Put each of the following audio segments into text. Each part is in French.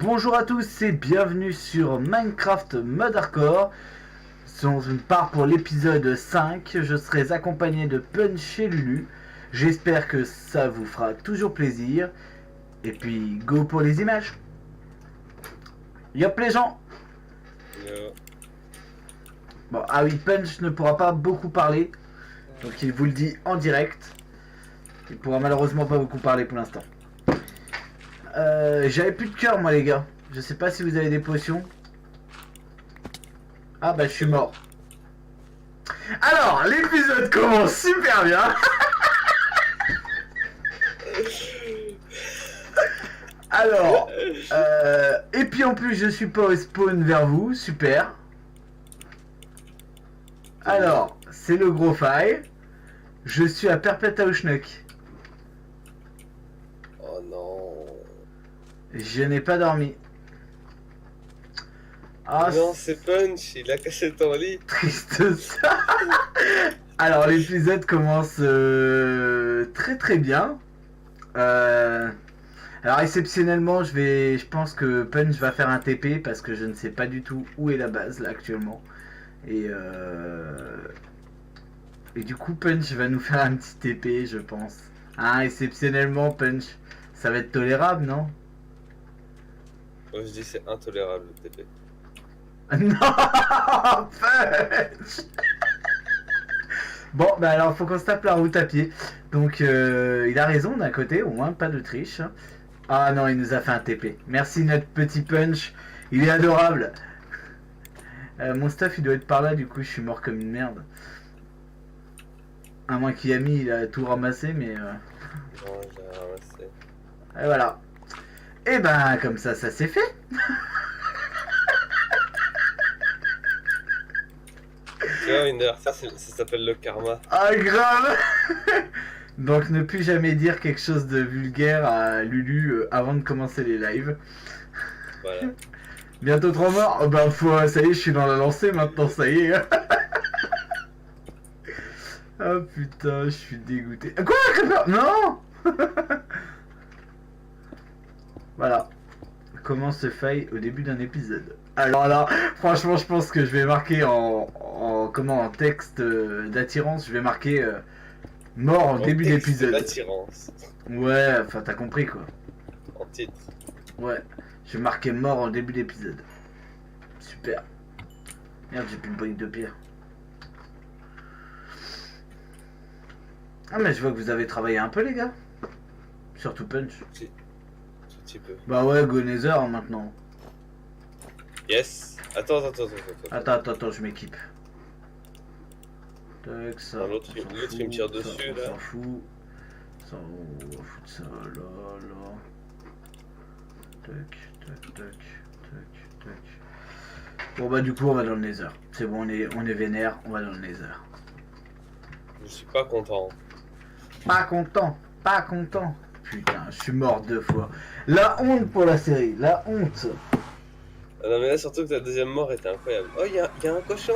Bonjour à tous et bienvenue sur Minecraft Mode Hardcore. Dans une part pour l'épisode 5, je serai accompagné de Punch et Lulu. J'espère que ça vous fera toujours plaisir. Et puis, go pour les images. Yop les gens. Yo. Bon, ah oui, Punch ne pourra pas beaucoup parler. Donc il vous le dit en direct. Il pourra malheureusement pas beaucoup parler pour l'instant. J'avais plus de cœur moi les gars. Je sais pas si vous avez des potions. Ah bah je suis mort. Alors l'épisode commence super bien. Alors et puis en plus je suis pas au spawn vers vous. Super. Alors c'est le gros faille. Je suis à Perpetauschnuck. Oh non. Je n'ai pas dormi. Ah, Non, c'est Punch, il a cassé ton lit. triste ça. Alors l'épisode commence très très bien. Alors exceptionnellement je pense que Punch va faire un TP parce que je ne sais pas du tout où est la base là actuellement. Et du coup Punch va nous faire un petit TP je pense. Ah exceptionnellement Punch, ça va être tolérable non? Moi je dis c'est intolérable le TP. Non Punch. Bon, bah alors faut qu'on se tape la route à pied. Donc il a raison d'un côté, au moins pas de triche. Ah non, il nous a fait un TP. Merci notre petit Punch, il est adorable. Mon stuff il doit être par là, du coup je suis mort comme une merde. À moins qu'Yami il a tout ramassé, mais... Non, j'ai ramassé. Et voilà. Et ben comme ça c'est fait. Tu vois, une heure, ça s'appelle le karma. Ah grave. Donc ne plus jamais dire quelque chose de vulgaire à Lulu avant de commencer les lives. Voilà. Bientôt 3 morts. Oh, bah ça y est, je suis dans la lancée maintenant, ça y est. Ah putain, je suis dégoûté. Quoi, Creeper? Non. Voilà. Comment se faille au début d'un épisode. Alors là, franchement, je pense que je vais marquer en texte d'attirance, je vais marquer mort en début d'épisode. L'attirance. Ouais, enfin t'as compris quoi. En titre. Ouais, je vais marquer mort en début d'épisode. Super. Merde, j'ai plus de briques de pierre. Ah mais je vois que vous avez travaillé un peu les gars. Surtout Punch. Si. Tout petit peu. Bah ouais, go Nether maintenant. Yes. Attends. Attends, je m'équipe. Tac, ça. Non, l'autre, il me tire ça, dessus, on là. s'en fout. Ça, on va foutre ça là. Tac. Bon bah du coup on va dans le Nether. C'est bon, on est vénère, on va dans le Nether. Je suis pas content. Pas content. Putain, je suis mort 2 fois. La honte pour la série, la honte. Ah non, mais là, surtout que ta deuxième mort était incroyable. Oh, il y a un cochon.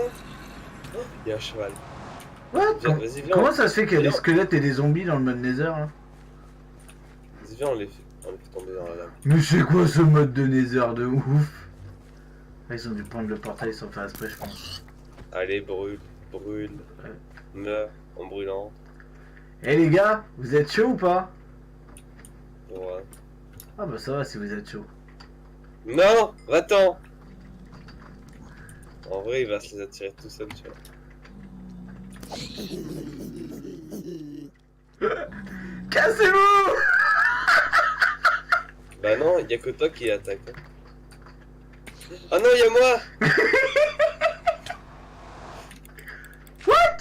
Oh, il y a un cheval. What? Vas-y, viens. Comment ça se fait qu'il y a des Viens. squelettes et des zombies dans le mode Nether là? Vas-y, viens, on les fait tomber dans la lave. Mais c'est quoi ce mode de Nether de ouf? Ah, ils ont dû prendre le portail sans faire exprès je pense. Allez, brûle. Ouais. Meurs en brûlant. Eh les gars, vous êtes chaud ou pas? Ouais. Ah bah ça va si vous êtes chaud. Non, va-t'en. En vrai, il va se les attirer tout seul, tu vois. Cassez-vous! Bah non, il y a que toi qui attaque. Hein. Ah non, il y a moi. What?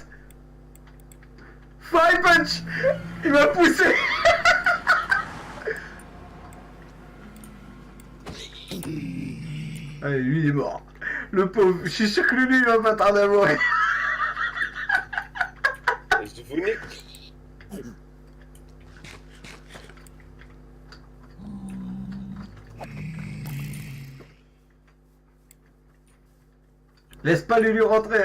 Fire Punch! Il m'a poussé! Allez, lui il est mort. Le pauvre, je suis sûr que lui il va pas tarder à mourir. Je vous nique. Laisse pas Lulu rentrer.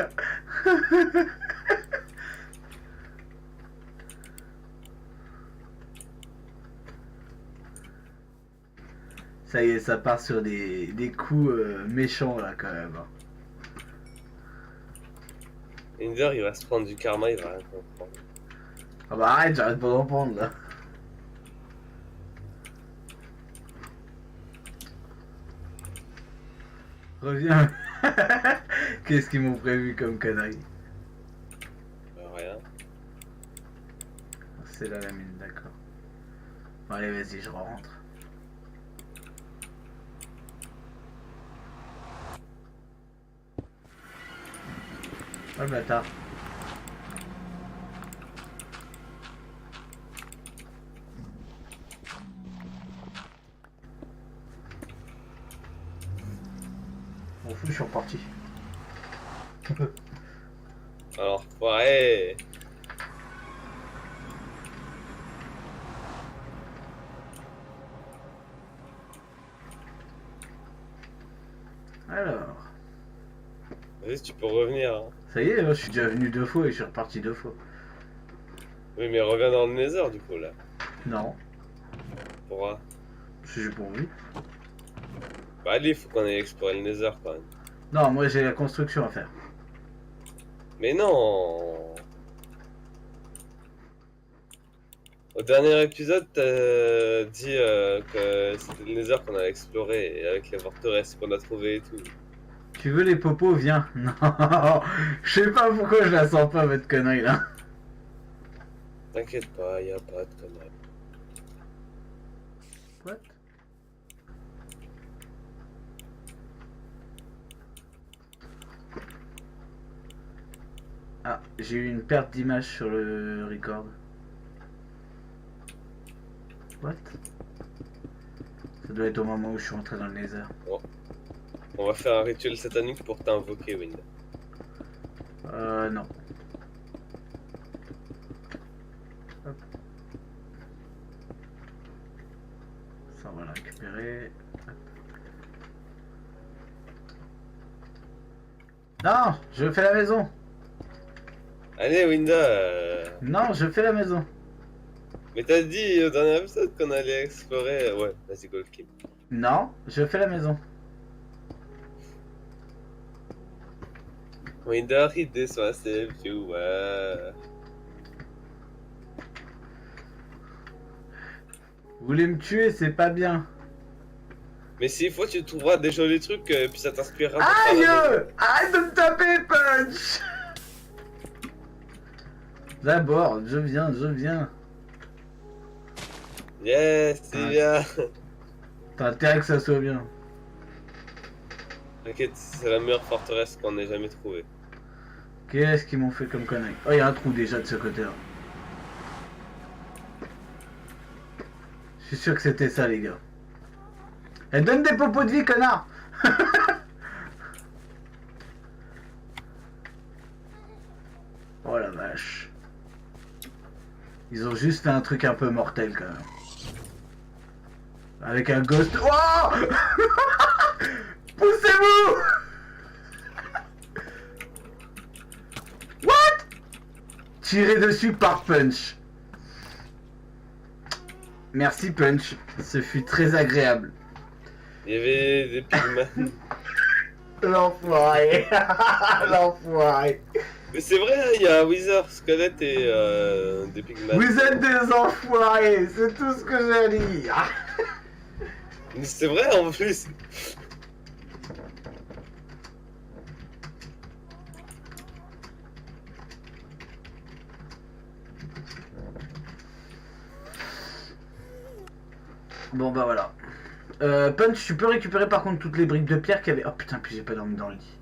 Ça y est, ça part sur des coups méchants là quand même. Ender, il va se prendre du karma, il va rien comprendre. Ah bah arrête, j'arrête pas d'en prendre là. Reviens. Qu'est-ce qu'ils m'ont prévu comme connerie? Rien. C'est là la mine, d'accord. Bon allez, vas-y, je rentre. Oh le bâtard. M'en fous, je suis reparti. Alors, ouais. Alors, Vas-y, tu peux revenir. Hein. ça y est, je suis déjà venu 2 fois et je suis reparti 2 fois. Oui, mais reviens dans le Nether du coup là. Non, Pourra. j'ai pas envie. Bah, allez, faut qu'on aille explorer le Nether quand même. Non, moi j'ai la construction à faire. Mais non. Au dernier épisode, t'as dit que c'était le Nether qu'on allait explorer et avec les forteresses qu'on a trouvées et tout. Tu veux les popos, viens. Non, je sais pas pourquoi je la sens pas votre connerie là. T'inquiète pas, y a pas de conneries. What? Ah, j'ai eu une perte d'image sur le record. What? Ça doit être au moment où je suis entré dans le Nether. On va faire un rituel satanique pour t'invoquer, Wind. Non. Hop. Ça, on va le récupérer. Hop. Non, je fais la maison. Allez, Winda. Non, je fais la maison. Mais t'as dit au dernier épisode qu'on allait explorer. Ouais, vas-y, Golf Kim. Non, je fais la maison. Winda, il déçoit ses viewers. Vous voulez me tuer, c'est pas bien. Mais s'il faut, tu trouveras des jolis trucs, puis ça t'inspirera pour Aïe! faire la maison. Arrête de me taper, Punch! D'abord, je viens, je viens. Yes, c'est Ouais. bien. T'as intérêt que ça soit bien. T'inquiète, c'est la meilleure forteresse qu'on ait jamais trouvée. Qu'est-ce qu'ils m'ont fait comme connerie? Oh, il y a un trou déjà de ce côté-là. Je suis sûr que c'était ça, les gars. Elle donne des popos de vie, connard! Oh la vache. Ils ont juste fait un truc un peu mortel quand même. Avec un ghost. Oh! Poussez-vous! What? Tiré dessus par Punch. Merci Punch, ce fut très agréable. Il y avait des pigments. L'enfoiré. L'enfoiré. Mais c'est vrai, hein, il y a un Wither, squelette et des pigments. Vous êtes des enfoirés, c'est tout ce que j'ai à dire. Mais c'est vrai en plus. Bon bah voilà. Punch, tu peux récupérer par contre toutes les briques de pierre qu'il y avait. Oh putain, puis j'ai pas dormi dans le lit.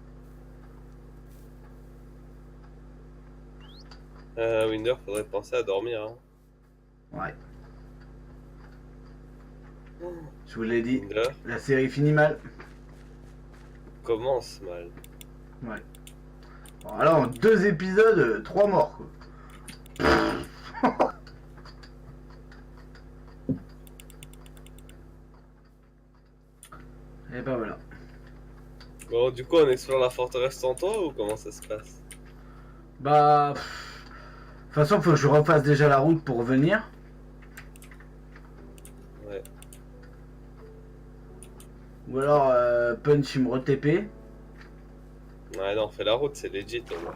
Winder, faudrait penser à dormir. Hein. Ouais. Je vous l'ai dit, Winder la série finit mal. commence mal. Ouais. Bon, alors, en 2 épisodes, 3 morts quoi. Et bah voilà. Bon, du coup, on explore la forteresse sans toi ou comment ça se passe? Bah. De toute façon, faut que je refasse déjà la route pour revenir. Ouais. Ou alors Punch il me re-TP. Ouais, non, fais la route, c'est legit au moins.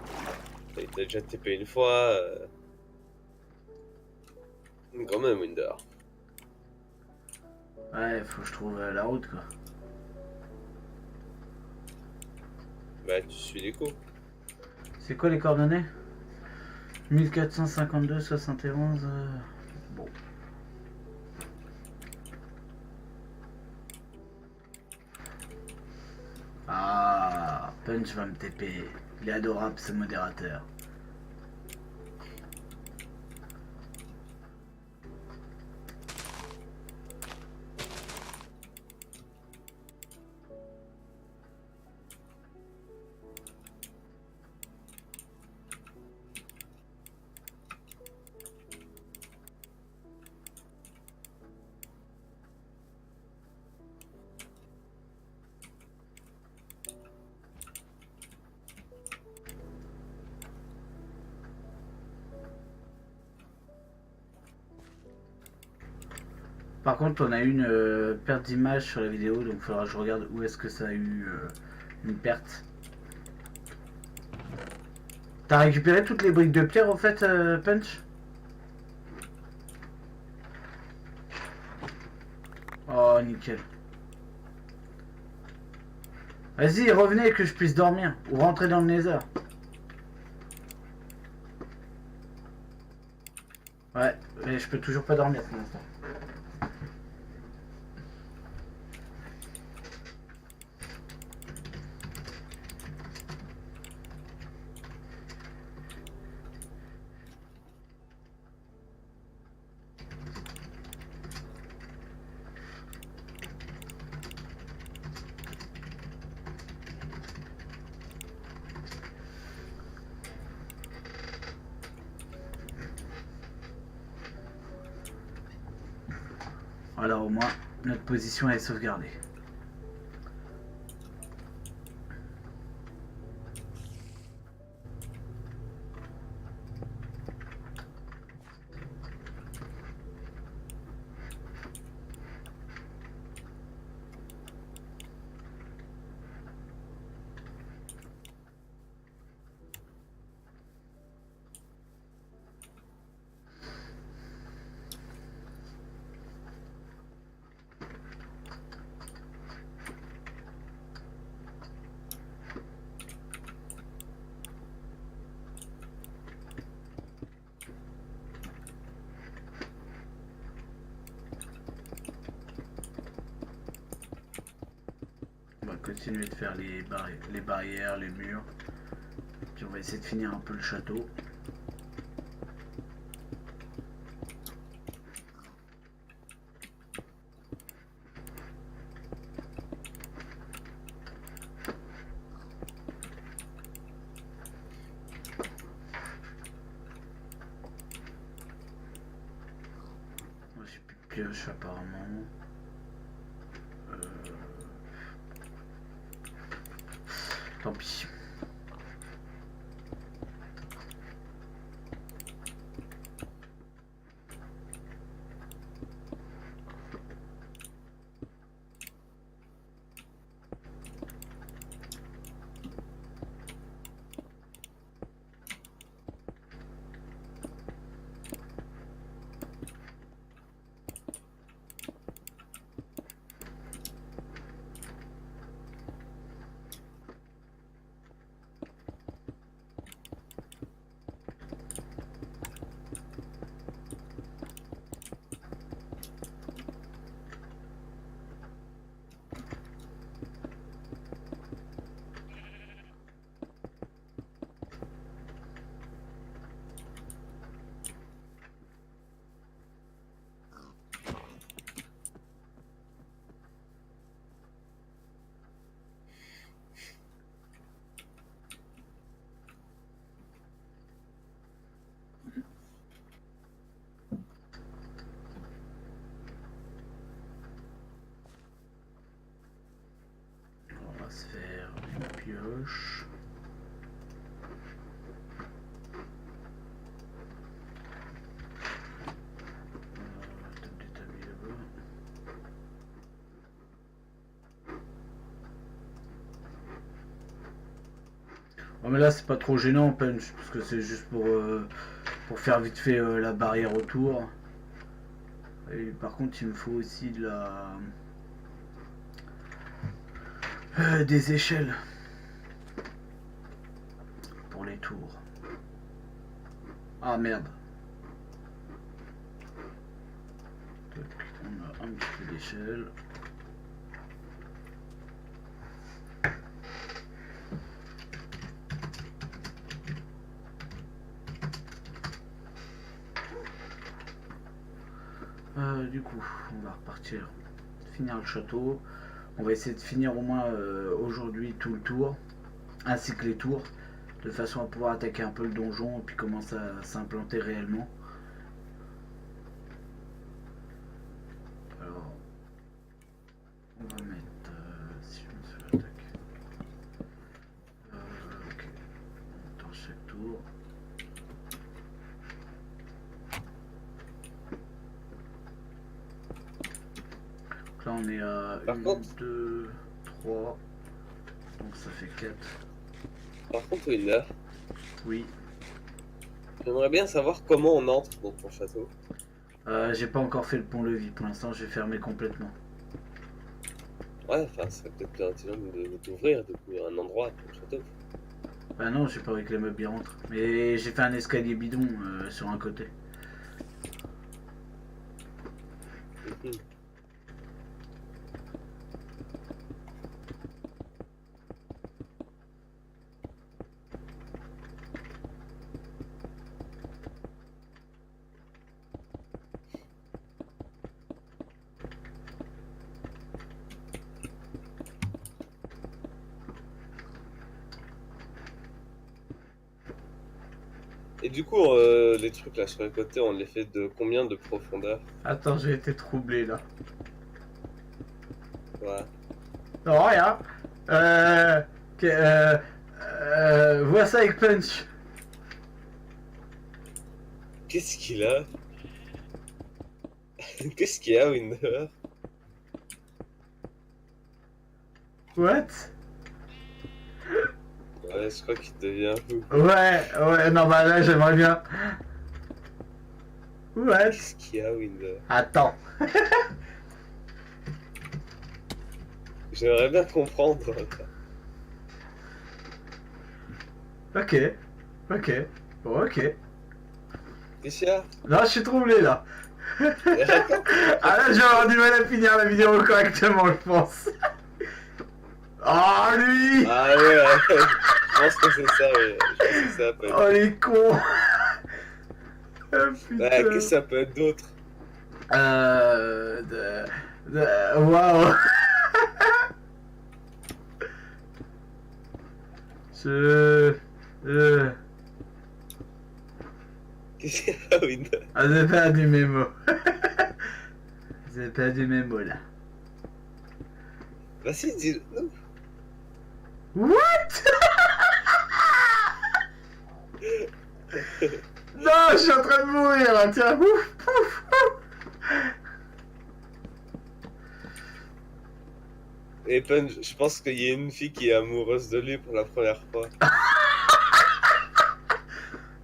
T'as déjà TP une fois. Quand même, Winder. Ouais, faut que je trouve la route quoi. Bah, tu suis les coups. C'est quoi les coordonnées? 1452, 71. Bon. Ah, Punch va me TP. Il est adorable ce modérateur. Par contre, on a eu une perte d'image sur la vidéo, donc il faudra que je regarde où est-ce que ça a eu une perte. T'as récupéré toutes les briques de pierre au fait, Punch? Oh, nickel. Vas-y, revenez que je puisse dormir. Ou rentrer dans le Nether. Ouais, mais je peux toujours pas dormir pour l'instant. Voilà, au moins, notre position est sauvegardée. On va continuer de faire les barrières, les murs. Puis on va essayer de finir un peu le château. Moi j'ai plus de pioche apparemment. Euh, Tant pis. On va se faire une pioche. Table d'établi là-bas. Oh, mais là c'est pas trop gênant punch parce que c'est juste pour faire vite fait la barrière autour. Et par contre il me faut aussi de la des échelles pour les tours. Ah merde. Donc, on a un petit peu d'échelle. Du coup, on va repartir finir le château. On va essayer de finir au moins aujourd'hui tout le tour, ainsi que les tours, de façon à pouvoir attaquer un peu le donjon et puis commencer à s'implanter réellement. Alors, on va mettre, si je me fais l'attaque, ok, dans chaque tour. Donc là on est à Par 1, contre- 2, 3, donc ça fait 4. Par contre, Winder, Oui. j'aimerais bien savoir comment on entre dans ton château. J'ai pas encore fait le pont-levis, pour l'instant j'ai fermé complètement. Ouais, enfin, ça serait peut-être plus intelligent d'ouvrir du coup un endroit pour le château. Bah non, j'ai pas envie que les meubles y rentrent. Mais j'ai fait un escalier bidon sur un côté. Mhm. Et du coup, les trucs là sur les côtés, on les fait de combien de profondeur? Attends, j'ai été troublé là. Ouais. Non, rien. Vois ça avec Punch. Qu'est-ce qu'il a? Qu'est-ce qu'il y a, Winder? What? Ouais, je crois qu'il devient fou. Ouais, non, bah là j'aimerais bien. What? Qu'est-ce qu'il y a, Winder? Attends. J'aimerais bien comprendre. Ok. Ok. Bon, ok. Qu'est-ce qu'il y a? Non, je suis troublé là. Ah là, je vais avoir du mal à finir la vidéo correctement, je pense. Oh, lui! Ah ouais, ouais. Je pense que c'est ça, ouais. Je pense que ça peut être. Oh, les cons! Oh, putain. Ouais, qu'est-ce que ça peut être d'autre? Waouh! Je... Qu'est-ce qu'il y a, Winder? Ah, j'ai perdu mes mots. J'ai perdu mes mots là. Vas-y, dis-le. What? Non, je suis en train de mourir là, tiens. Ouf, ouf, ouf. Et Punch, je pense qu'il y a une fille qui est amoureuse de lui pour la première fois.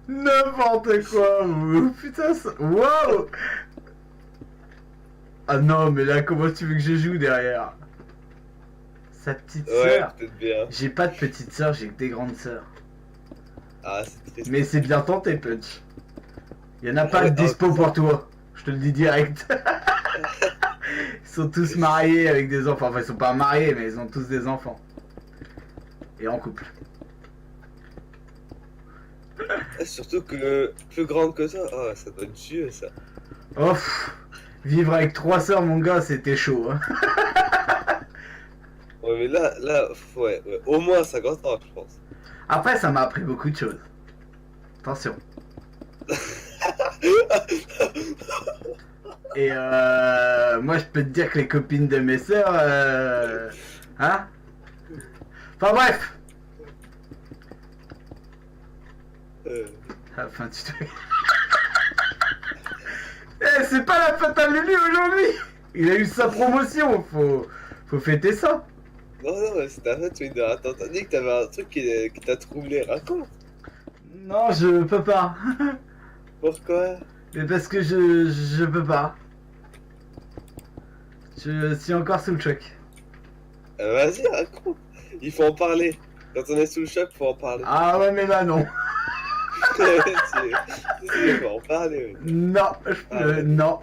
N'importe quoi, vous. Putain, ça... Wow! Ah non, mais là, comment tu veux que je joue derrière? Sa petite Ouais, sœur? peut-être bien. J'ai pas de petite sœur, j'ai que des grandes sœurs. Ah, c'est triste. Mais c'est bien tenté, Punch. Y en a pas Ouais, de dispo oh, pour toi. Je te le dis direct. Ils sont tous mariés avec des enfants. Enfin, ils sont pas mariés, mais ils ont tous des enfants. Et en couple. Surtout que plus grande que ça, oh, ça doit être vieux ça. Oh, vivre avec 3 sœurs, mon gars, c'était chaud. Hein. Ouais, mais là, ouais, au moins 50 ans, je pense. Après, ça m'a appris beaucoup de choses. Attention. Et moi, je peux te dire que les copines de mes sœurs, hein? Enfin bref. Enfin, tu te... Eh, c'est pas la fête à Lulu aujourd'hui. Il a eu sa promotion, faut fêter ça. Non, non, mais c'est ta faute, Winder. Attends, t'as dit que t'avais un truc qui t'a troublé. Raconte. Non, je peux pas. Pourquoi? Mais parce que je peux pas. Je suis encore sous le choc. Vas-y, raconte. Il faut en parler. Quand on est sous le choc, faut en parler. Ah ouais, mais là non. Il faut en parler, oui. Non, Ah, non.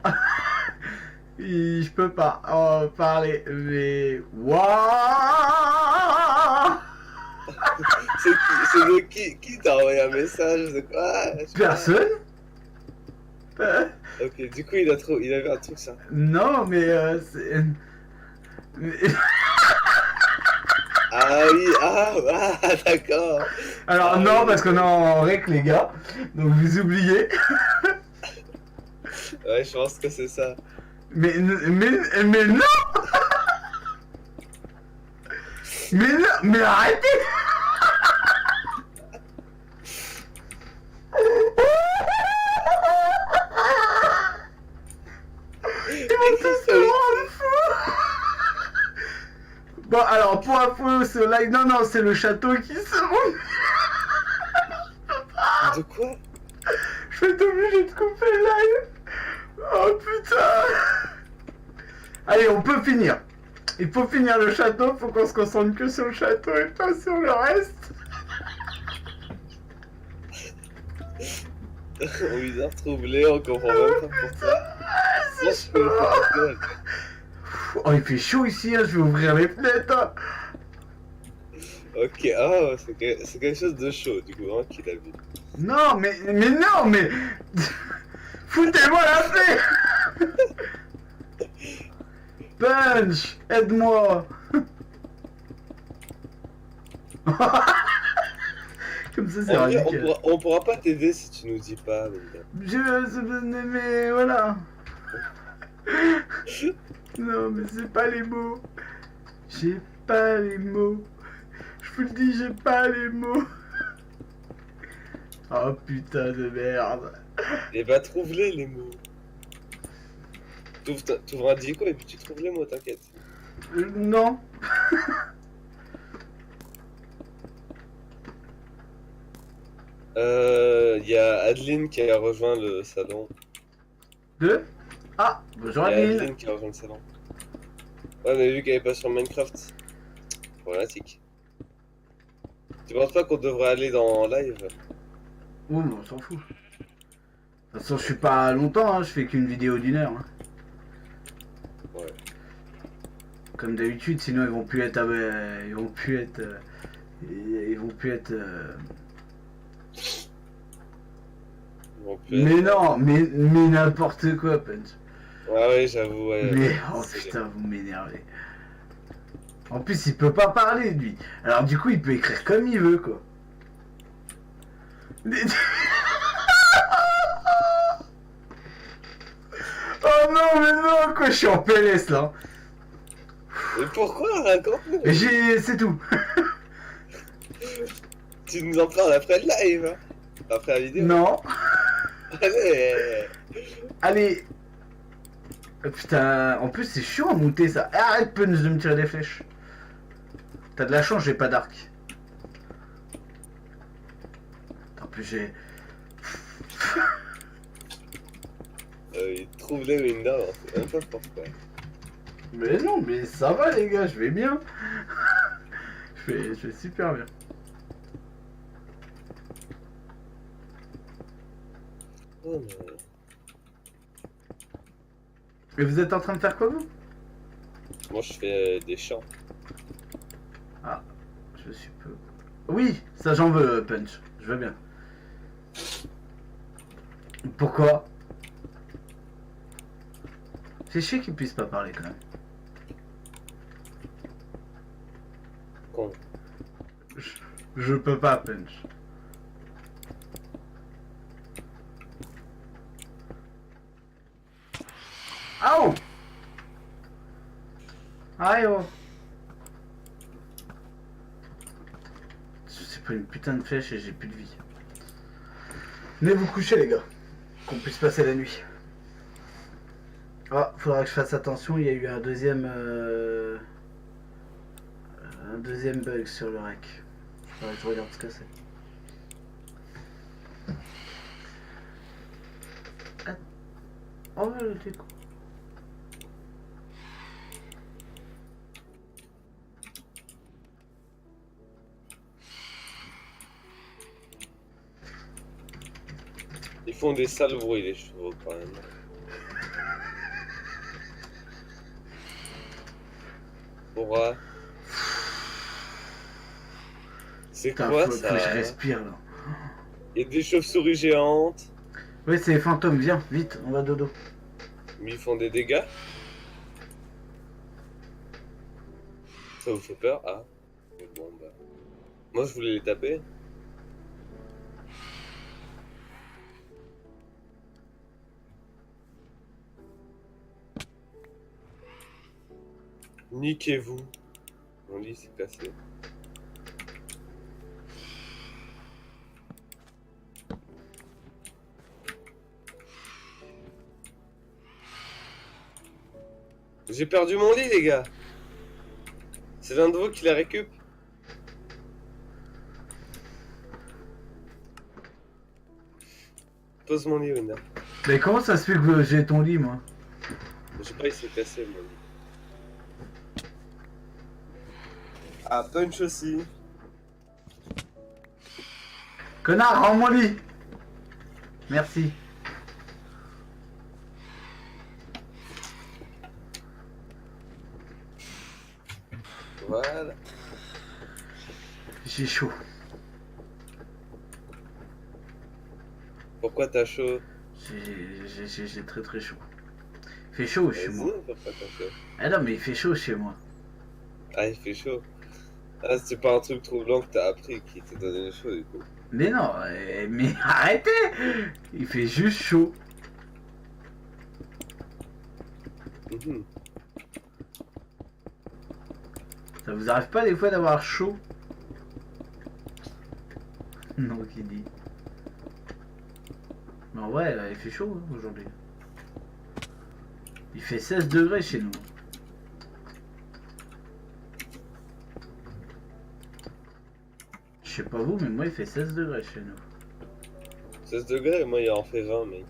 Je peux pas en parler, mais... Waouh. C'est de qui t'a envoyé un message de quoi? Je sais pas. Personne. Ok, du coup, il avait un truc ça. Non, mais c'est... mais- Ah oui, d'accord. Alors Ah, non, oui. parce qu'on est en rec, les gars. Donc vous oubliez. Ouais, je pense que c'est ça. Mais non. Mais non, mais arrêtez. Ils vont tous se rendre fous. Bon, alors pour info, ce live, non, c'est le château qui se monte. De quoi? Je vais être obligé de couper le live. Oh putain. Allez, on peut finir. Il faut finir le château, faut qu'on se concentre que sur le château et pas sur le reste. On lui a retroublé, on comprend même pas pourquoi. Moi, C'est je peux le chaud. faire gueule. Oh, il fait chaud ici, hein, je vais ouvrir les fenêtres. Hein. Ok, ah, c'est quelque chose de chaud, du coup, hein, qu'il a vu. Non, mais non, mais... Foutez-moi la paix. Punch, aide-moi. Comme ça, c'est En vrai, radical. on pourra pas t'aider si tu nous dis pas, les gars. Mais voilà. Non, mais c'est pas les mots. J'ai pas les mots. Je vous le dis, j'ai pas les mots. Oh putain de merde. Et va trouver les mots. T'ouvres un dico et puis tu trouves les mots, t'inquiète. Non. Y a Adeline qui a rejoint le salon. Deux. Ah, bonjour Y a Adeline. Adeline qui a rejoint le salon. Ouais, mais vu qu'elle est pas sur Minecraft, problématique. Tu penses pas qu'on devrait aller dans live? Oh, mais on s'en fout. De toute façon, je suis pas longtemps, hein, je fais qu'une vidéo d'1 heure. Hein. Ouais. Comme d'habitude, sinon ils vont plus être. Ils vont plus être. Ils vont plus être. On peut Mais être- non, mais n'importe quoi, Punch. Ah ouais, j'avoue, ouais. Mais oh C'est- putain, vous m'énervez. En plus, il peut pas parler, lui. Alors, du coup, il peut écrire comme il veut, quoi. Oh non, mais non, quoi, je suis en PLS là. Mais pourquoi? Raconte-nous. C'est tout. Tu nous en parles après le live, hein? Après la vidéo. Non. Allez. Allez. Putain, en plus, c'est chiant à monter ça. Arrête, Punch, de me tirer des flèches. T'as de la chance, j'ai pas d'arc. En plus, j'ai. Il trouve les Winder, on sait même pas pourquoi. Mais non, mais ça va, les gars, je vais bien. je vais super bien. Oh, mais... Et vous êtes en train de faire quoi, vous? Moi, je fais des chants. Ah, je suis peu. Oui, ça j'en veux, Punch. Je veux bien. Pourquoi? C'est chiant qu'il puisse pas parler quand même. Con. Je peux pas, Punch. Aouh! Aïe oh! C'est pas une putain de flèche et j'ai plus de vie. Venez vous coucher les gars. Qu'on puisse passer la nuit. Ah, faudra que je fasse attention, il y a eu un deuxième... deuxième bug sur le rec. Je regarde ce que c'est. Ah. Oh, le truc. Ils font des sales bruits les chevaux quand même. Pourquoi? C'est Putain, quoi faut ça? que je respire là. Il y a des chauves-souris géantes. Oui, c'est les fantômes, viens, vite, on va dodo. Mais ils font des dégâts? Ça vous fait peur? Ah. Bon bah. Moi je voulais les taper. Niquez-vous. Mon lit s'est cassé. J'ai perdu mon lit les gars. C'est l'un de vous qui la récup. Pose mon lit Wenda. Mais comment ça se fait que j'ai ton lit, moi? Je sais pas, il s'est cassé mon lit. Ah, punch aussi. Connard, rends mon lit. Merci. Voilà. J'ai chaud. Pourquoi t'as chaud? J'ai très très chaud. Il fait chaud chez moi. Vas-y, pourquoi t'as chaud? Ah non, mais il fait chaud chez moi. Ah, il fait chaud. Ah, c'est pas un truc troublant que t'as appris qui t'a donné chaud du coup. Mais non, mais arrêtez. Il fait juste chaud. Mhm. Ça vous arrive pas des fois d'avoir chaud? Non, qui dit. Mais en vrai, il fait chaud hein, aujourd'hui. Il fait 16 degrés chez nous. Je sais pas vous, mais moi il fait 16 degrés chez nous. 16 degrés, moi il en fait 20 mec.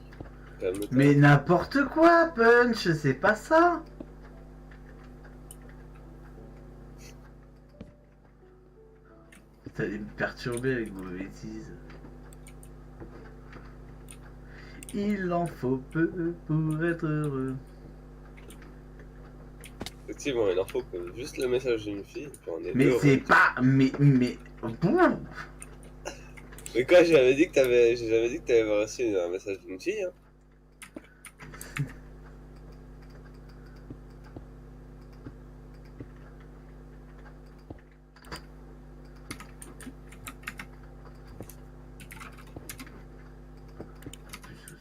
Calme-toi. Mais n'importe quoi, Punch, c'est pas ça. Vous allez me perturber avec vos bêtises. Il en faut peu pour être heureux. Effectivement, il en faut que juste le message d'une fille, et puis on est Mais heureux. c'est pas... Mais... Bon. Mais quoi, j'ai jamais dit que t'avais reçu un message d'une fille, hein.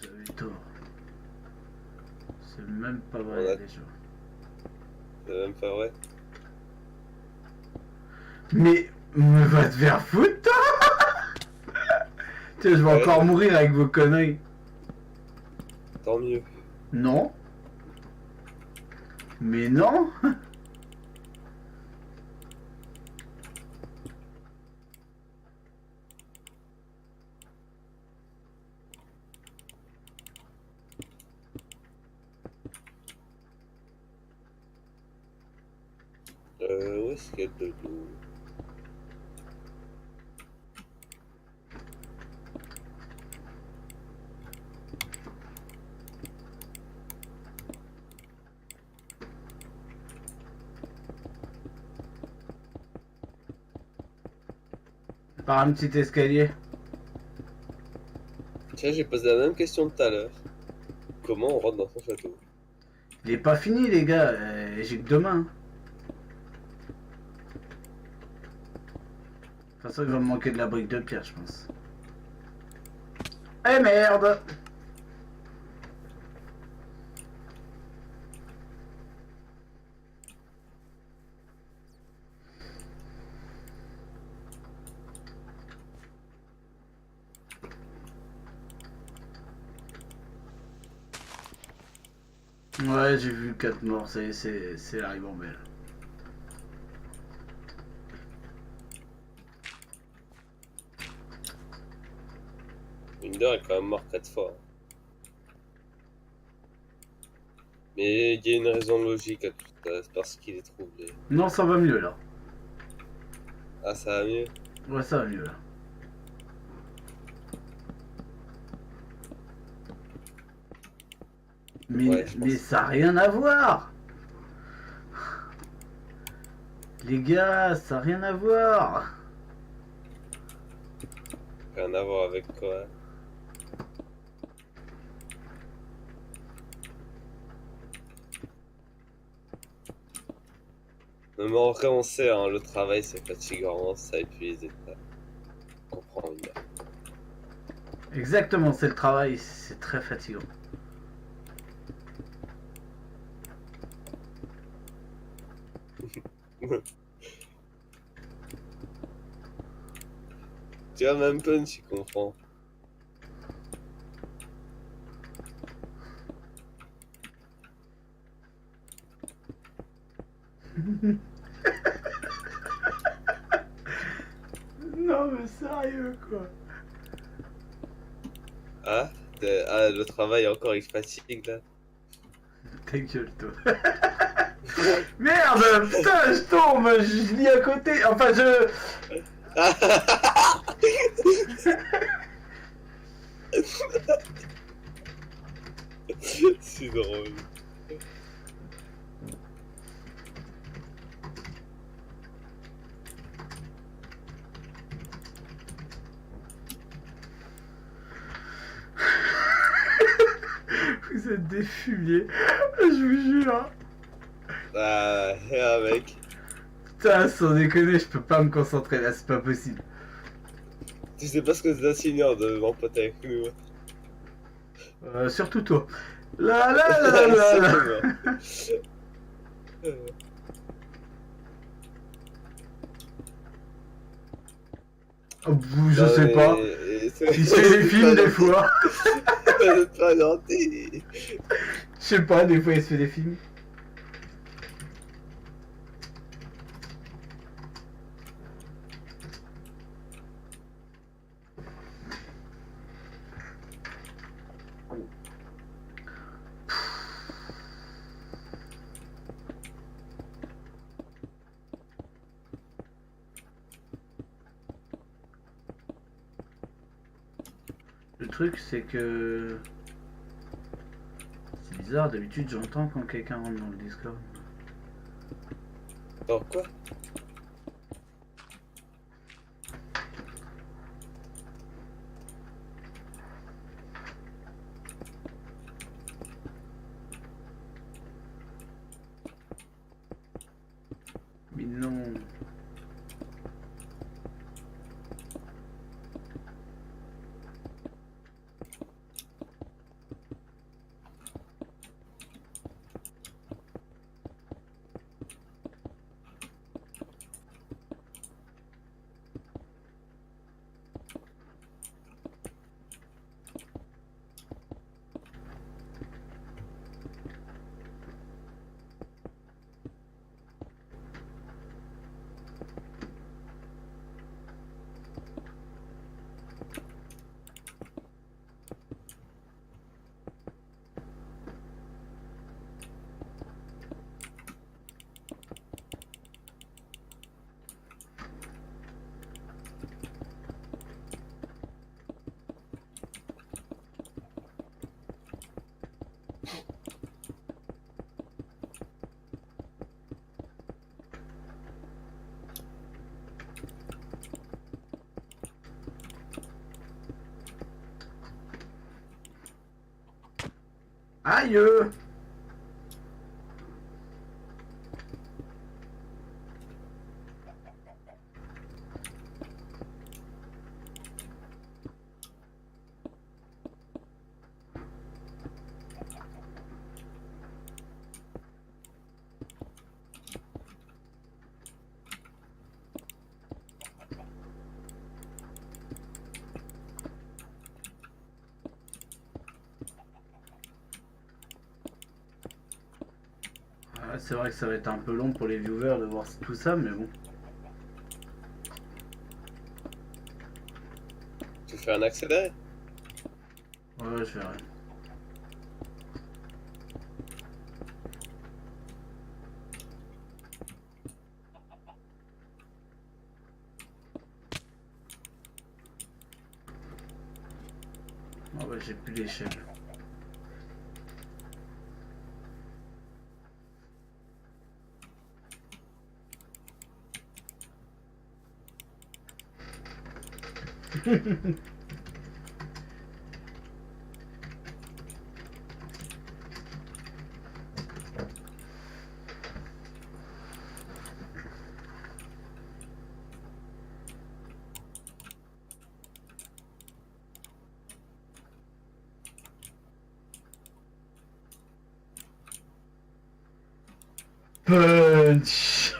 Vous avez tort. C'est même pas vrai On a- déjà. C'est même pas vrai. Mais va te faire foutre toi. Tiens, je vais Ouais. encore mourir avec vos conneries. Tant mieux. Non. Mais non. Où est-ce qu'il y a de l'eau? Par un petit escalier. Tiens, j'ai posé la même question tout à l'heure. Comment on rentre dans son château? Il est pas fini les gars, j'ai que demain. De toute façon il va me manquer de la brique de pierre je pense. Eh merde. Ouais j'ai vu 4 morts, c'est la ribambelle. Tinder est quand même mort 4 fois. Mais il y a une raison logique à tout ça, c'est parce qu'il est troublé. Non, ça va mieux là. Ah, ça va mieux? Ouais, ça va mieux là. Mais, Ouais, je mais pense. ça n'a rien à voir. Les gars, ça n'a rien à voir. Rien à voir avec quoi. Non, mais en vrai, on sait, hein, le travail c'est fatigant, ça épuise et ça. On comprend bien. Exactement, c'est le travail, c'est très fatigant. Tu vois, même Punch, il comprend. Non mais sérieux quoi. Ah, ah, le travail encore, il fatigue là. Ta gueule toi. Merde, putain, je tombe, je lis à côté. Enfin, je. C'est drôle. Vous êtes des fumiers, je vous jure. Ah, mec. Putain, sans déconner, je peux pas me concentrer là, c'est pas possible. Tu sais pas ce que c'est insignant de m'empoter avec nous. Surtout toi. La la la la la. Oh, je sais pas. Il se fait des films des fois. C'est pas gentil. Je sais pas, des fois il se fait des films. Le truc c'est que... C'est bizarre, d'habitude j'entends quand quelqu'un rentre dans le Discord. Alors quoi? Mais non. Aïe. Ah, c'est vrai que ça va être un peu long pour les viewers de voir tout ça, mais bon. Tu fais un accéléré? Ouais, je verrai. Oh bah j'ai plus l'échelle. Punch.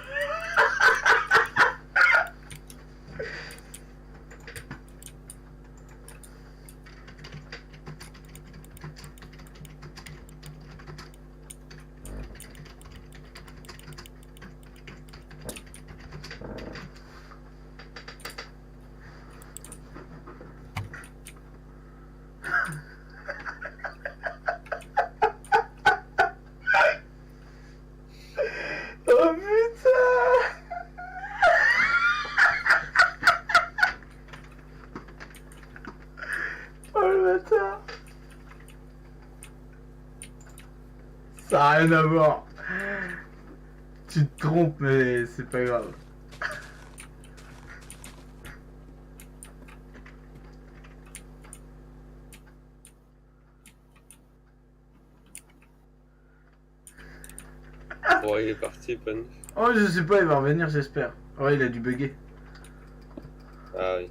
Oh putain. Oh le bâtard. Ça a rien à voir. Tu te trompes mais c'est pas grave. Bon, il est parti, Punch. Oh je sais pas, il va revenir j'espère. Ouais il a dû bugger. Ah oui.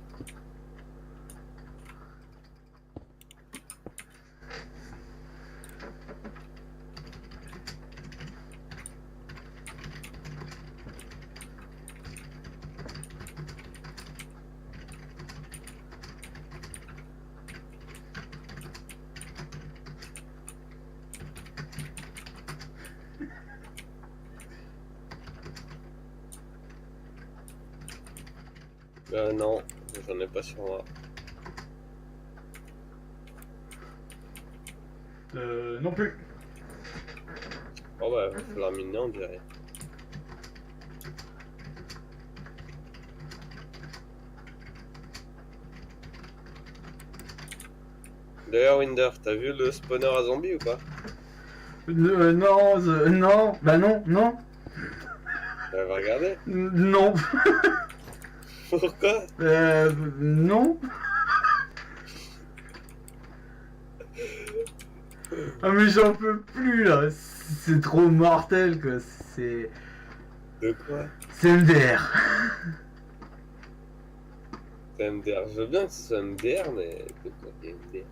Non, j'en ai pas sur moi. Non plus. Oh bah, va falloir miner, on dirait. D'ailleurs, Winder, t'as vu le spawner à zombies ou pas? Non, non, bah non, non, Va regarder. non, Pourquoi? non. Ah mais j'en peux plus là, c'est trop mortel quoi, c'est... De quoi? C'est MDR. C'est MDR. Je veux bien que ce soit MDR, mais de quoi c'est MDR?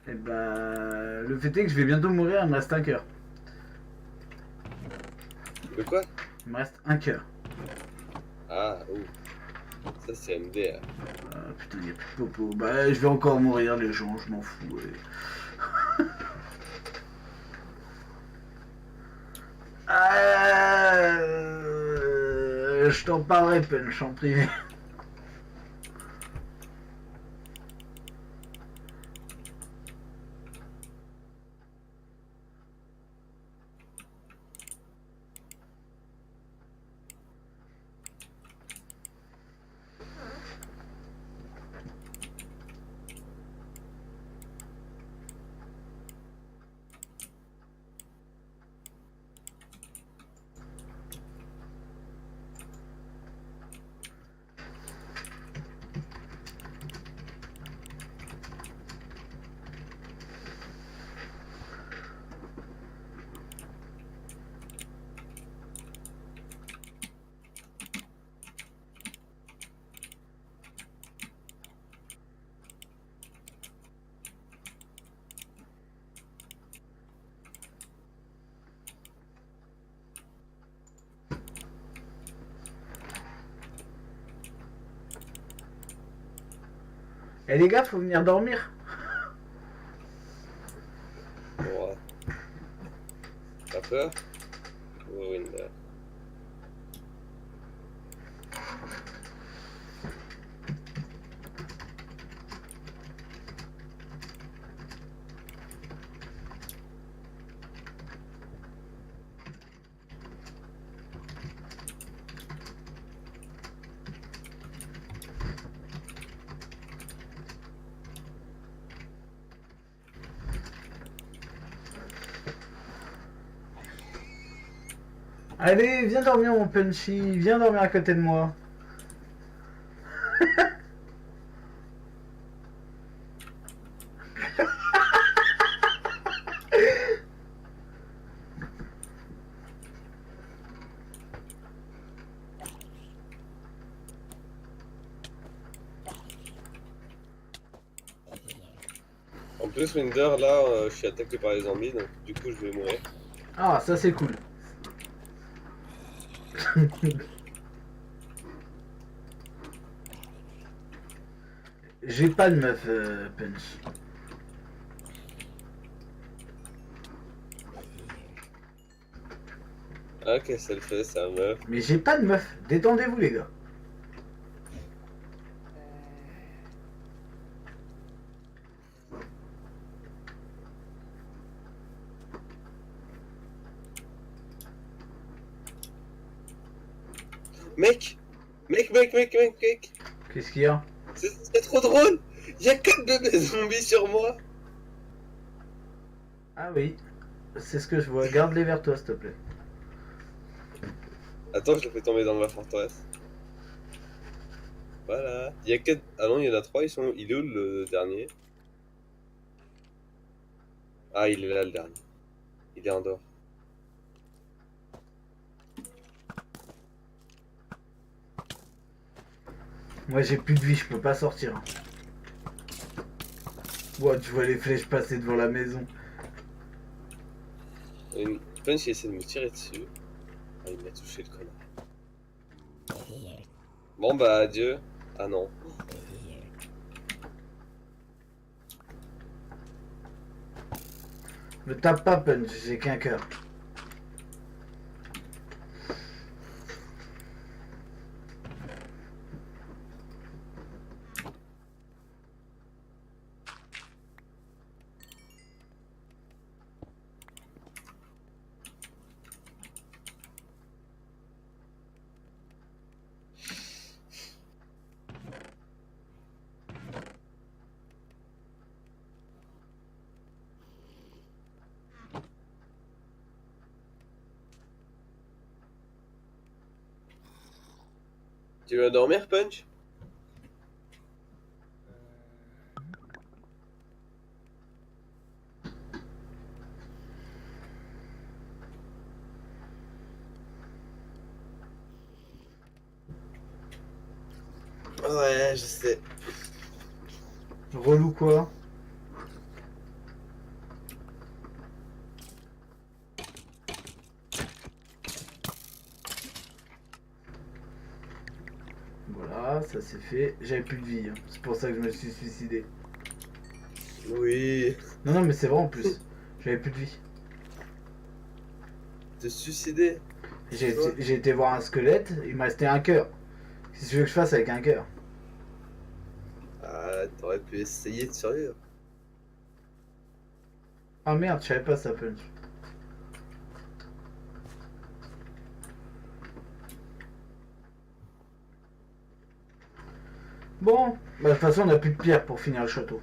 Et bah... Le fait est que je vais bientôt mourir, il me reste un cœur. De quoi? Il me reste un cœur. Ah, ouh. Ça c'est MDR. Putain, il n'y a plus de popo. Bah je vais encore mourir les gens, je m'en fous. Ouais. Je t'en parlerai Punch en privé. Eh les gars, faut venir dormir. Ouais. T'as peur? Oh, Winder. Allez, viens dormir mon Punchy, viens dormir à côté de moi. En plus, Winder, là, je suis attaqué par les zombies, donc du coup, je vais mourir. Ah, ça c'est cool. J'ai pas de meuf, Punch. Ah, ok, ça le fait, ça meuf. Mais j'ai pas de meuf. Détendez-vous les gars. Mec! Mec! Qu'est-ce qu'il y a? C'est trop drôle! Y'a 4 bébés zombies sur moi! Ah oui, c'est ce que je vois. Garde-les vers toi s'il te plaît. Attends, je le fais tomber dans ma forteresse. Voilà. Il y a 4. Ah non, il y en a 3, ils sont où? Il est où le dernier? Ah, il est là le dernier. Il est en dehors. Moi j'ai plus de vie, je peux pas sortir. Ouah, tu vois les flèches passer devant la maison. Une punch, il essaie de me tirer dessus. Ah, il m'a touché le connard. Bon bah, adieu. Ah non. Me tape pas Punch, j'ai qu'un cœur. Tu vas dormir, Punch? Ouais, je sais. Relou quoi? Voilà, ça c'est fait. J'avais plus de vie, hein. C'est pour ça que je me suis suicidé. Oui. Non, non, mais c'est vrai en plus. J'avais plus de vie. Te suicider? J'ai été voir un squelette, il m'a resté un cœur. Qu'est-ce que tu veux que je fasse avec un cœur? Ah, t'aurais pu essayer de survivre. Ah merde, je savais pas ça Punch. Bon, bah de toute façon on a plus de pierre pour finir le château.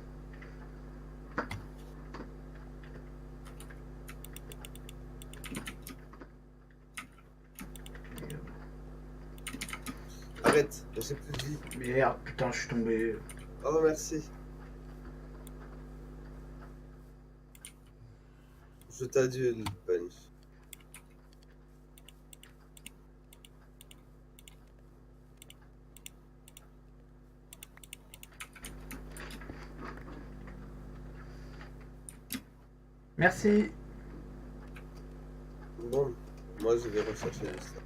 Arrête, j'ai plus de vie. Merde, putain, je suis tombé. Oh, merci. Je t'adule, Punch. Merci. Bon, moi je vais rechercher du ça.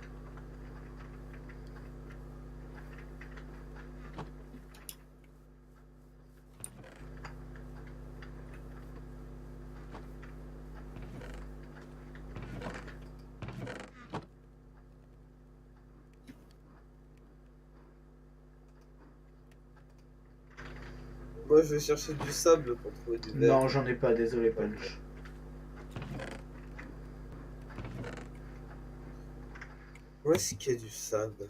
Moi je vais chercher du sable pour trouver du verre. Non, j'en ai pas, désolé Punch. Où est-ce qu'il y a du sable?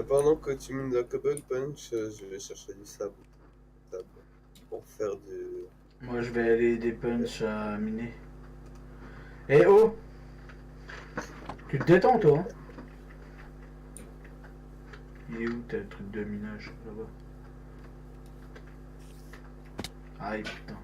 Pendant que tu mines de la cobble punch, je vais chercher du sable pour faire du. Moi je vais aller des punch à miner. Eh oh! Tu te détends toi hein? Il est où t'as le truc de minage là-bas? Aïe putain.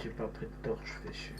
J'ai pas pris de torche, fais chier.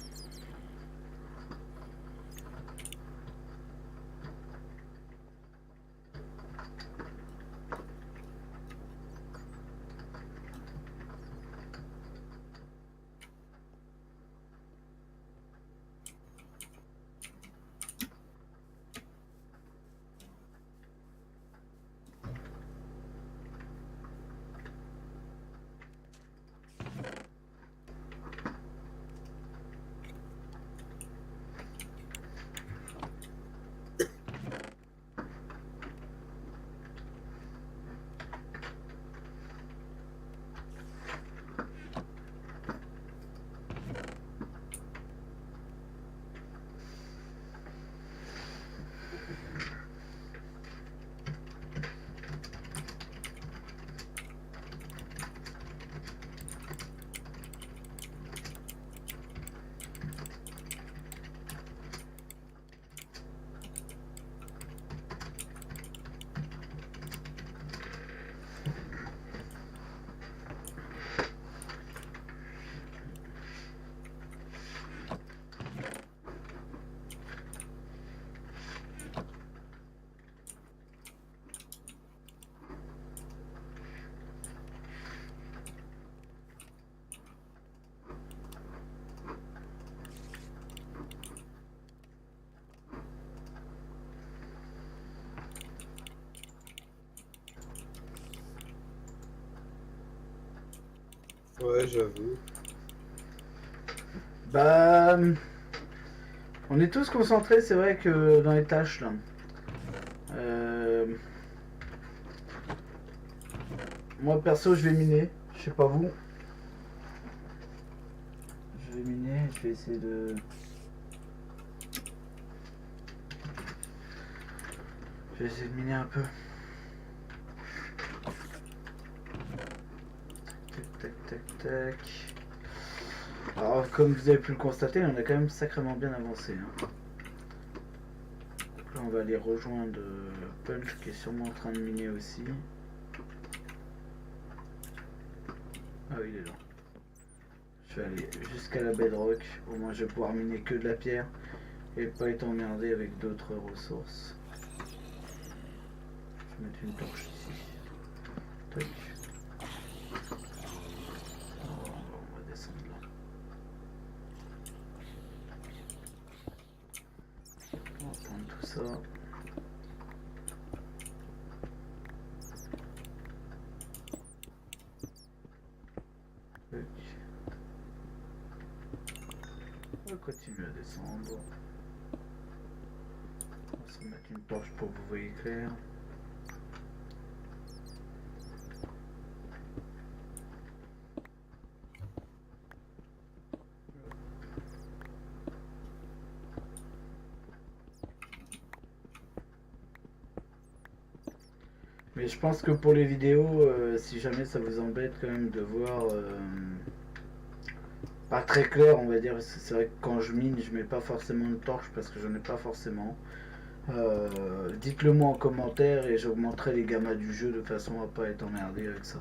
Ouais, j'avoue. Bah... On est tous concentrés, c'est vrai que dans les tâches là. Moi perso je vais miner, je sais pas vous. Je vais miner, je vais essayer de... Je vais essayer de miner un peu. Tac tac tac tac. Alors comme vous avez pu le constater, on a quand même sacrément bien avancé. Hein. Donc là on va aller rejoindre Punch qui est sûrement en train de miner aussi. Ah oui il est là. Je vais aller jusqu'à la bedrock, au moins je vais pouvoir miner que de la pierre et pas être emmerdé avec d'autres ressources. Je vais mettre une torche ici. Tac. On va descendre là. On va prendre tout ça. Tac. On va continuer à descendre. On va se mettre une torche pour que vous voyez clair. Mais je pense que pour les vidéos, si jamais ça vous embête quand même de voir pas très clair, on va dire, parce que c'est vrai que quand je mine, je mets pas forcément une torche parce que j'en ai pas forcément. Dites-le moi en commentaire et j'augmenterai les gammas du jeu de façon à pas être emmerdé avec ça.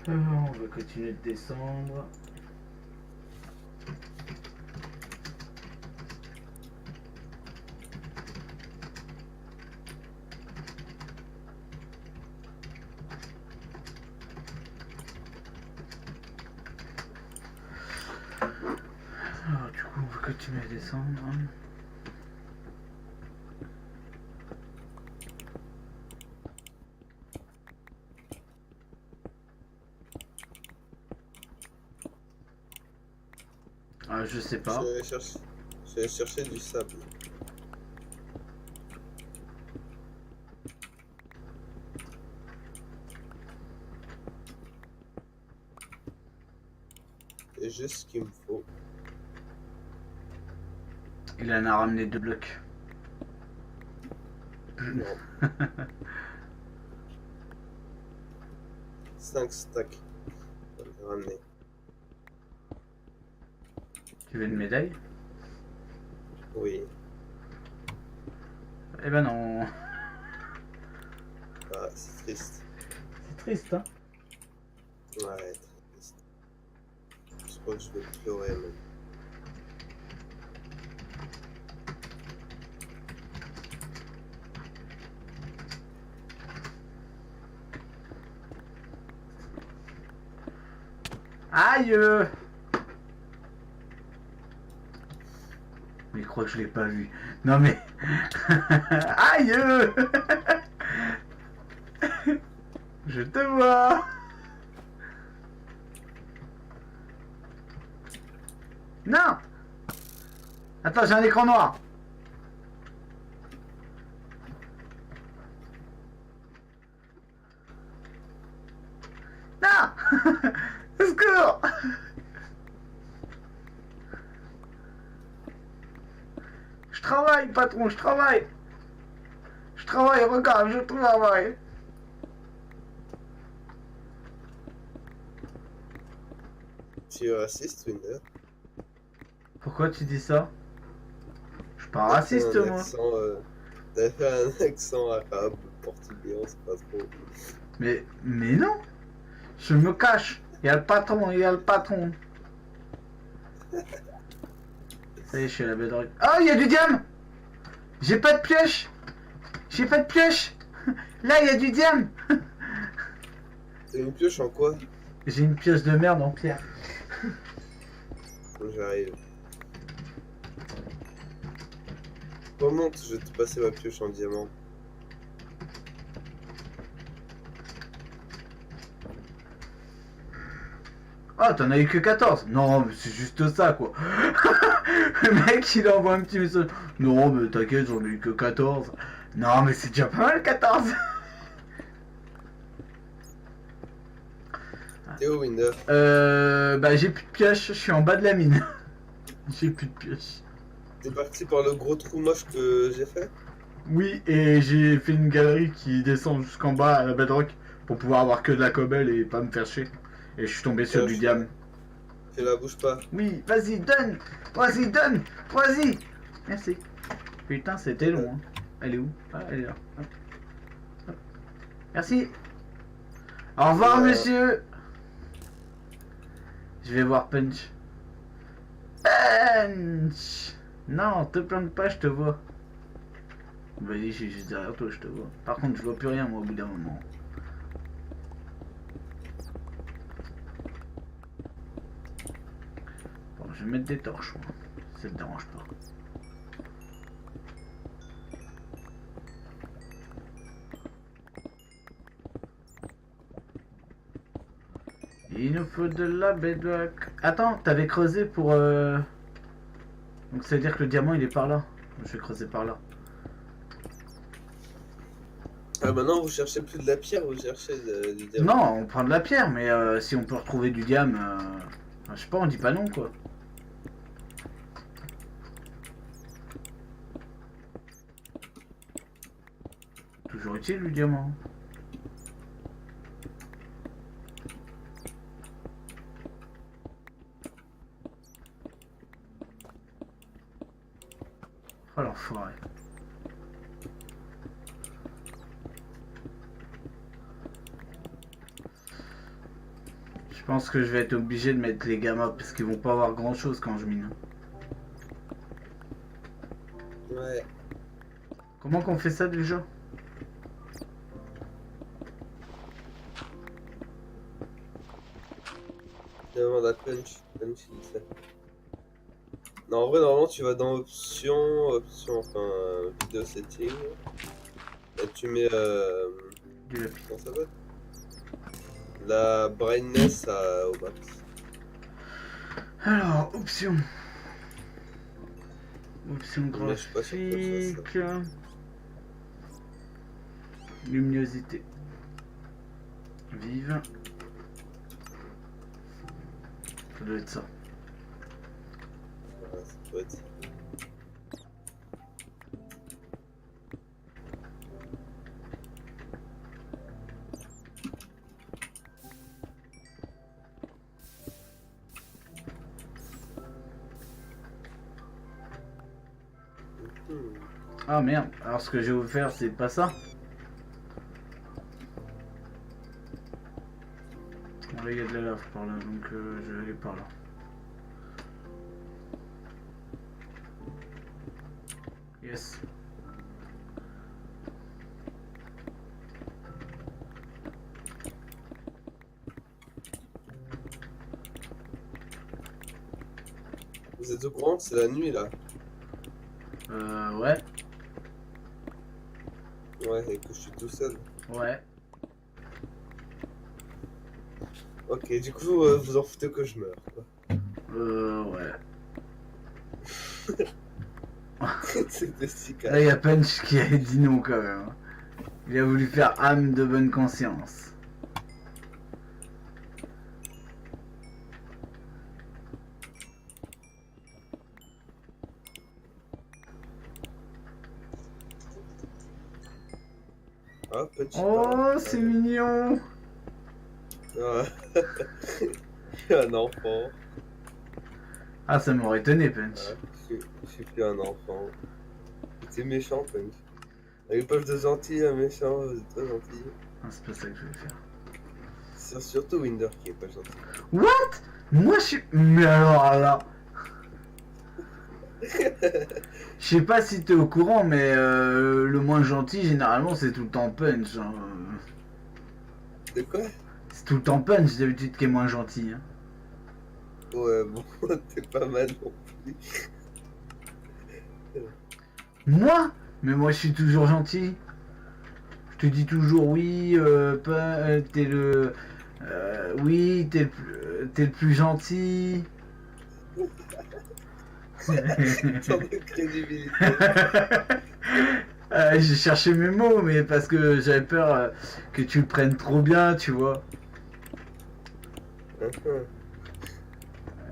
On va continuer de descendre. Alors du coup on va continuer à descendre. Je sais pas. Je vais chercher du sable. C'est juste ce qu'il me faut. Il en a ramené 2 blocs. Non. 5 stacks. On va le ramener. Tu veux une médaille? Oui. Eh ben non. Ah, c'est triste. C'est triste, hein? Ouais, très triste. Je crois que je vais pleurer même. Aïe! Mais il croit que je l'ai pas vu. Non mais... Aïe! Je te vois! Non! Attends, j'ai un écran noir! Non! Au secours! Je travaille, patron, je travaille! Je travaille, regarde, je travaille! Tu es raciste, Winder? Pourquoi tu dis ça? Je suis pas raciste, moi. T'as fait un accent arabe, portugais, on sait pas trop. Mais non! Je me cache! Il y a le patron, il y a le patron! Ça y est, je suis à la bedrock. Oh, il y a du diamant! J'ai pas de pioche! J'ai pas de pioche! Là, il y a du diamant! T'as une pioche en quoi? J'ai une pioche de merde en pierre. J'arrive. Remonte, je vais te passer ma pioche en diamant. Oh, t'en as eu que 14. Non, mais c'est juste ça, quoi. Le mec, il envoie un petit message. Non, mais t'inquiète, j'en ai eu que 14. Non, mais c'est déjà pas mal, 14. T'es où, Winder? Bah, j'ai plus de pioche, je suis en bas de la mine. J'ai plus de pioche. T'es parti par le gros trou moche que j'ai fait? Oui, et j'ai fait une galerie qui descend jusqu'en bas à la bedrock pour pouvoir avoir que de la cobble et pas me faire chier. Et je suis tombé sur du diamant. Fais-la, bouge pas. Oui, vas-y, donne! Vas-y, donne! Vas-y! Merci. Putain, c'était long, hein. Elle est où? Ah, elle est là. Hop. Hop. Merci. Au revoir, monsieur. Je vais voir Punch. Punch! Non, te plante pas, je te vois. Vas-y, je suis juste derrière toi, je te vois. Par contre, je vois plus rien, moi, au bout d'un moment. vais mettre des torches, moi. Ça te dérange pas. Il nous faut de la bedrock. Attends, t'avais creusé pour... Donc ça veut dire que le diamant il est par là. Je vais creuser par là. Ah, maintenant vous cherchez plus de la pierre, vous cherchez du diamant. Non, on prend de la pierre, mais si on peut retrouver du diamant... je sais pas, on dit pas non quoi. Toujours utile le diamant. Oh l'enfoiré. Je pense que je vais être obligé de mettre les gammas parce qu'ils vont pas avoir grand chose quand je mine. Ouais. Comment qu'on fait ça déjà? Demande à Punch. Punch il sait. Non, en vrai, normalement, tu vas dans options, vidéo setting. Et tu mets, Du lapis. comment ça s'appelle? La brightness au max. Alors, option. Option Mais je suis pas sûr que ça graphique. Luminosité. Vive. Ça doit être ça. Ouais, ça peut être ça. Ah merde, alors ce que j'ai offert c'est pas ça. Bon, là il y a de la lave par là, donc je vais aller par là. Yes. Vous êtes au courant que c'est la nuit là? Ouais. Ouais, et que je suis tout seul. Ouais. Ok, du coup, vous en foutez que je meure, quoi. Ouais. C'était si Là calme. il y a Punch qui a dit non quand même. Il a voulu faire âme de bonne conscience. Ah, petit Oh, c'est mignon. Ah. Je suis un enfant. Ah, ça m'aurait étonné, Punch. Je suis plus un enfant. C'est méchant, Punch. Avec pas de gentil, un méchant, vous êtes très gentil. Ah, c'est pas ça que je vais faire. C'est surtout Winder qui est pas gentil. What? Moi, je suis... Mais alors là... Je sais pas si t'es au courant, mais le moins gentil, généralement, c'est tout le temps Punch. Hein. De quoi? C'est tout le temps Punch, d'habitude, qui est moins gentil. Hein. Ouais, bon, t'es pas mal non plus. Moi? Mais moi, je suis toujours gentil. Je te dis toujours oui, t'es le... oui, t'es le plus gentil. Tant de crédibilité. J'ai cherché mes mots, mais parce que j'avais peur que tu le prennes trop bien, tu vois.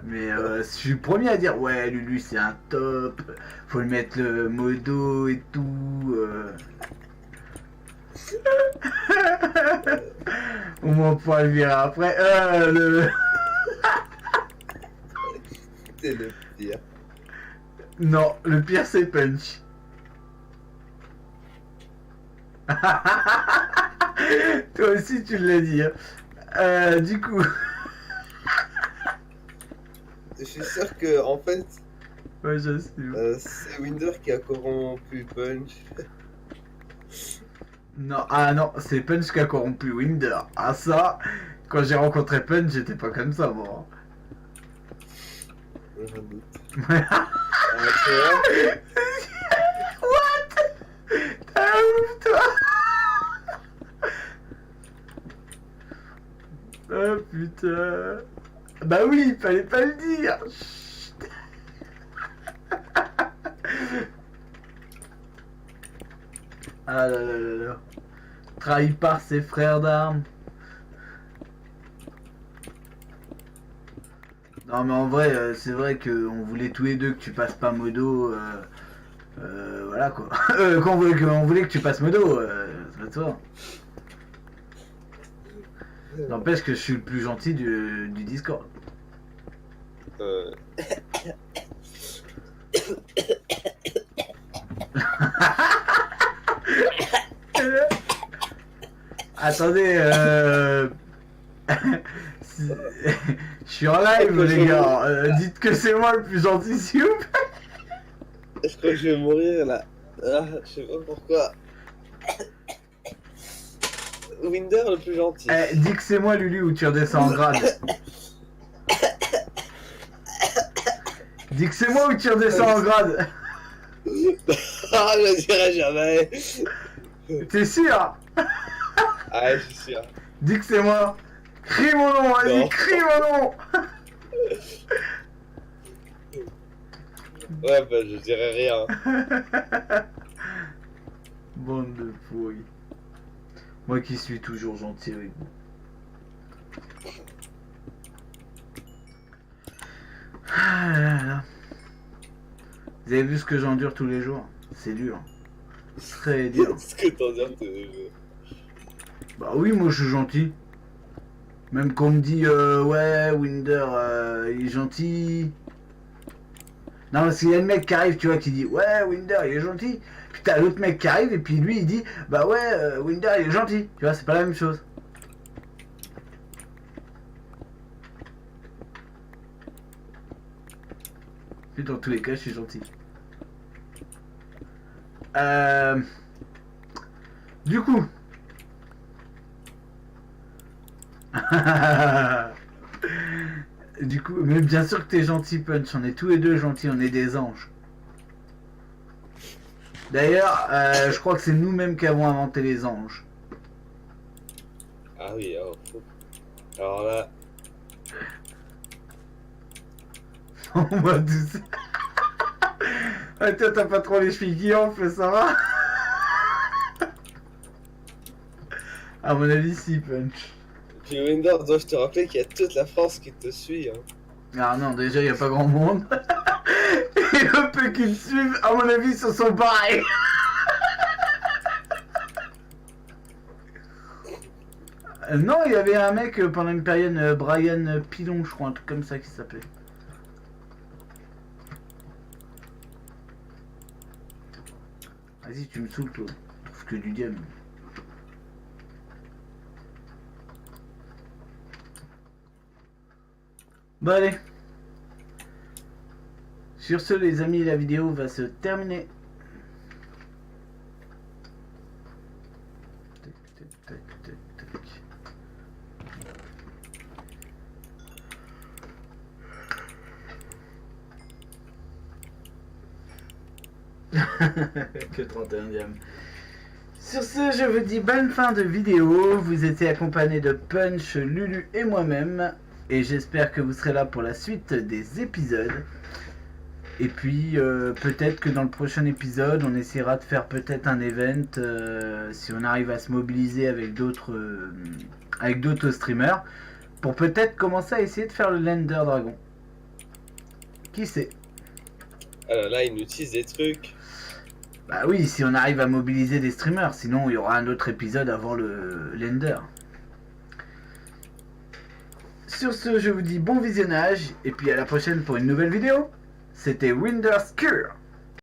Mais je suis le premier à dire ouais, Lulu c'est un top, faut le mettre le modo et tout. Au moins on pourra le virer après. T'es le pire. Non, le pire c'est Punch. Toi aussi tu l'as dit. Hein. Du coup. Je suis sûr que, en fait, Ouais, j'assume. c'est Winder qui a corrompu Punch. Non, ah non, c'est Punch qui a corrompu Winder. Ah ça, quand j'ai rencontré Punch, j'étais pas comme ça, moi. J'en doute. What? Tu vois? T'es un ouf, toi. Oh putain. Bah oui, il fallait pas le dire. Chut. Ah là là là là. Trahi par ses frères d'armes. Non mais en vrai, c'est vrai qu'on voulait tous les deux que tu passes pas modo. Voilà quoi. On voulait que tu passes modo. C'est pas toi. N'empêche que je suis le plus gentil du Discord. Attendez, je suis en live les gars, dites que c'est moi le plus gentil s'il vous plaît. Je crois que je vais mourir là. Ah, je sais pas pourquoi. Winder le plus gentil. Dis que c'est moi Lulu ou tu redescends en grade. Dis que c'est moi ou tu redescends en grade. Ah, je le dirai jamais. T'es sûr? Ah, je suis sûr. Dis que c'est moi. Crie mon nom, vas-y, Non. crie mon nom. Ouais, bah je dirais rien. Bande de pourris. Moi qui suis toujours gentil avec vous. Ah là là. Vous avez vu ce que j'endure tous les jours? C'est dur. Très dur. Ce que t'en dis tous les jours. Bah oui, moi je suis gentil. Même qu'on me dit ouais, Winder il est gentil. Non, parce qu'il y a le mec qui arrive, tu vois, qui dit ouais, Winder il est gentil. Puis t'as l'autre mec qui arrive et puis lui il dit bah ouais, Winder il est gentil. Tu vois, c'est pas la même chose. Puis dans tous les cas, je suis gentil. Du coup. Du coup, mais bien sûr que t'es gentil, Punch. On est tous les deux gentils, on est des anges. D'ailleurs, je crois que c'est nous-mêmes qui avons inventé les anges. Ah oui, alors, alors là. En mode douce. Ah, toi, t'as pas trop les chevilles qui enflent, ça va? À mon avis, si, Punch. Puis Winder, dois-je te rappeler qu'il y a toute la France qui te suit. Hein. Ah non, déjà, il n'y a pas grand monde. Et le peu qui me suivent, à mon avis, ce sont pareils. Non, il y avait un mec pendant une période, Brian Pilon, je crois, un truc comme ça qui s'appelait. Vas-y, tu me saoules, toi. Je trouve que du diable. Bon, allez. Sur ce, les amis, la vidéo va se terminer. Tac, tac, tac, tac, tac. Que 31ème. Sur ce, je vous dis bonne fin de vidéo. Vous étiez accompagné de Punch, Lulu et moi-même. Et j'espère que vous serez là pour la suite des épisodes. Et puis peut-être que dans le prochain épisode, on essaiera de faire peut-être un event si on arrive à se mobiliser avec d'autres streamers pour peut-être commencer à essayer de faire le Lender Dragon. Qui sait? Alors là, il nous utilise des trucs. Bah oui, si on arrive à mobiliser des streamers, sinon il y aura un autre épisode avant le Lender. Sur ce, je vous dis bon visionnage et puis à la prochaine pour une nouvelle vidéo. C'était Winder Skur.